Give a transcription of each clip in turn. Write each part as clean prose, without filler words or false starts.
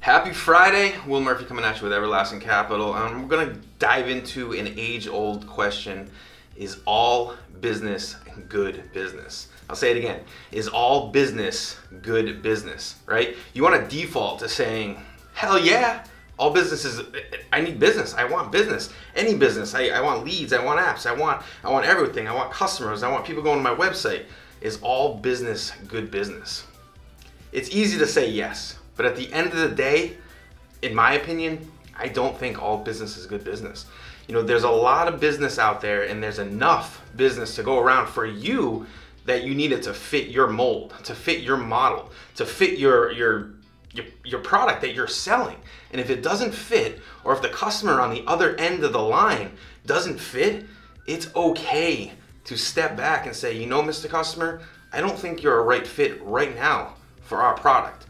Happy Friday, Will Murphy coming at you with Everlasting Capital. We're going to dive into an age-old question. Is all business good business? I'll say it again. Is all business good business, right? You want to default to saying, hell yeah, all business is, I need business. I want business. Any business. I want leads. I want apps. I want everything. I want customers. I want people going to my website. Is all business good business? It's easy to say yes. But at the end of the day, in my opinion, I don't think all business is good business. You know, there's a lot of business out there and there's enough business to go around for you that you need it to fit your mold, to fit your model, to fit your product that you're selling. And if it doesn't fit, or if the customer on the other end of the line doesn't fit, it's okay to step back and say, you know, Mr. Customer, I don't think you're a right fit right now for our product.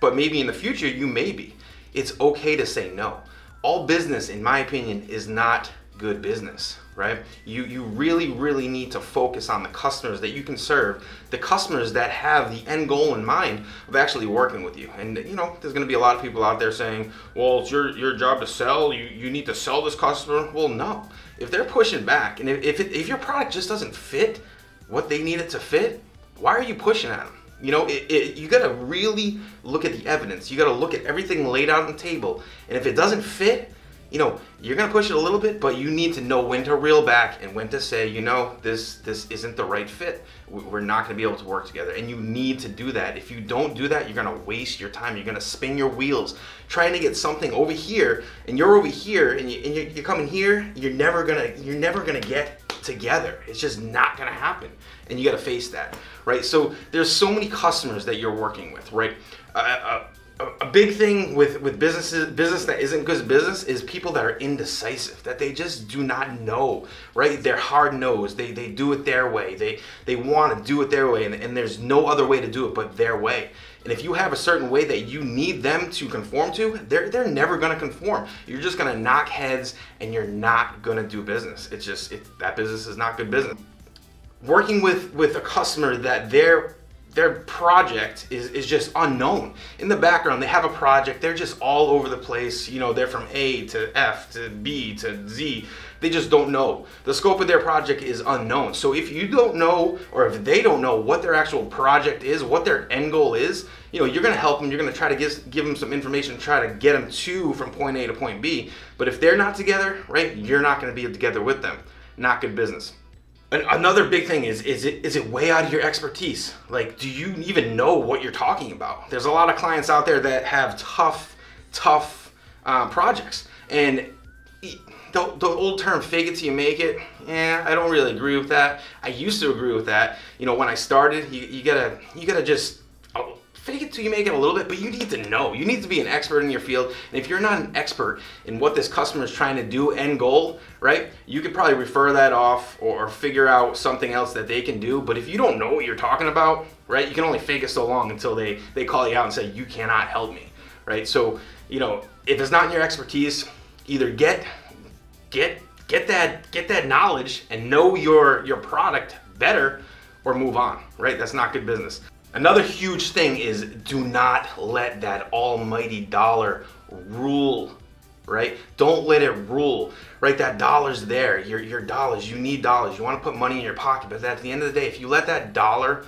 But maybe in the future you may be. It's okay to say no. All business, in my opinion, is not good business, right? You really need to focus on the customers that you can serve, the customers that have the end goal in mind of actually working with you. And you know, there's gonna be a lot of people out there saying, well, it's your job to sell, you need to sell this customer. Well, no. If they're pushing back, and if your product just doesn't fit what they need it to fit, why are you pushing at them? You know, you gotta really look at the evidence. You gotta look at everything laid out on the table. And if it doesn't fit, you know, you're gonna push it a little bit, but you need to know when to reel back and when to say, you know, this isn't the right fit. We're not gonna be able to work together. And you need to do that. If you don't do that, you're gonna waste your time. You're gonna spin your wheels trying to get something over here, and you're over here, and you're coming here. You're never gonna get together. It's just not gonna happen. And you gotta face that, right? So there's so many customers that you're working with, right? A big thing with business that isn't good business is people that are indecisive, that they just do not know, right? They're hard-nosed. They do it their way. They want to do it their way, and there's no other way to do it but their way. And if you have a certain way that you need them to conform to, they're never going to conform. You're just going to knock heads, and you're not going to do business. That business is not good business. Working with a customer that their project is just unknown. In the background, they have a project, they're just all over the place. You know, they're from A to F to B to Z. They just don't know. The scope of their project is unknown. So if you don't know, or if they don't know what their actual project is, what their end goal is, you know, you're gonna help them, you're gonna try to give them some information, try to get them from point A to point B. But if they're not together, right, you're not gonna be together with them. Not good business. Another big thing is it way out of your expertise? Like, do you even know what you're talking about? There's a lot of clients out there that have tough projects, and the old term "fake it till you make it," yeah, I don't really agree with that. I used to agree with that. You know, when I started, you gotta just fake it till you make it a little bit, but you need to know. You need to be an expert in your field. And if you're not an expert in what this customer is trying to do, end goal, right, you could probably refer that off or figure out something else that they can do. But if you don't know what you're talking about, right, you can only fake it so long until they call you out and say, you cannot help me, right? So, you know, if it's not in your expertise, either get that knowledge and know your product better, or move on, right? That's not good business. Another huge thing is, do not let that almighty dollar rule, right? Don't let it rule, right? That dollar's there, your dollars, you need dollars. You want to put money in your pocket, but at the end of the day, if you let that dollar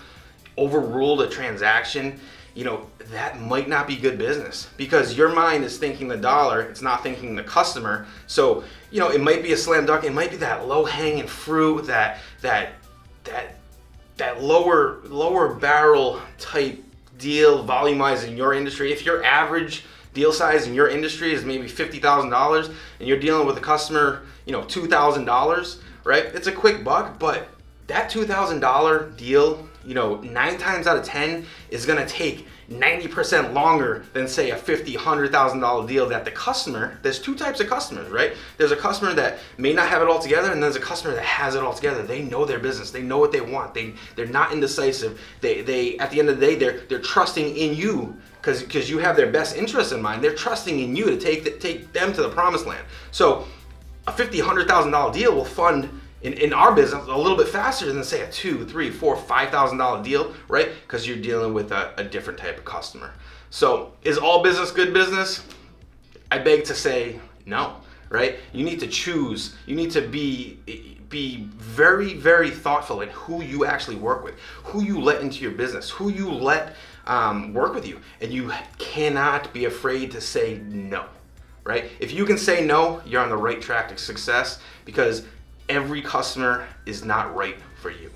overrule the transaction, you know, that might not be good business, because your mind is thinking the dollar, it's not thinking the customer. So, you know, it might be a slam dunk, it might be that low-hanging fruit, that lower barrel type deal volumized in your industry. If your average deal size in your industry is maybe $50,000 and you're dealing with a customer, you know, $2,000, right? It's a quick buck, but that $2,000 deal, you know, 9 times out of 10 is gonna take 90% longer than, say, a $50,000, $100,000 deal that the customer, there's two types of customers, right? There's a customer that may not have it all together, and there's a customer that has it all together. They know their business, they know what they want, they're not indecisive. They at the end of the day, they're trusting in you because you have their best interests in mind. They're trusting in you to take them to the promised land. So a $50,000, $100,000 deal will fund in our business a little bit faster than say a $2, $3, $4, $5,000 deal, right? Because you're dealing with a different type of customer. So is all business good business? I beg to say no, right? You need to choose. You need to be very, very thoughtful in who you actually work with, who you let into your business, who you let work with you. And you cannot be afraid to say no, right? If you can say no, you're on the right track to success, because every customer is not right for you.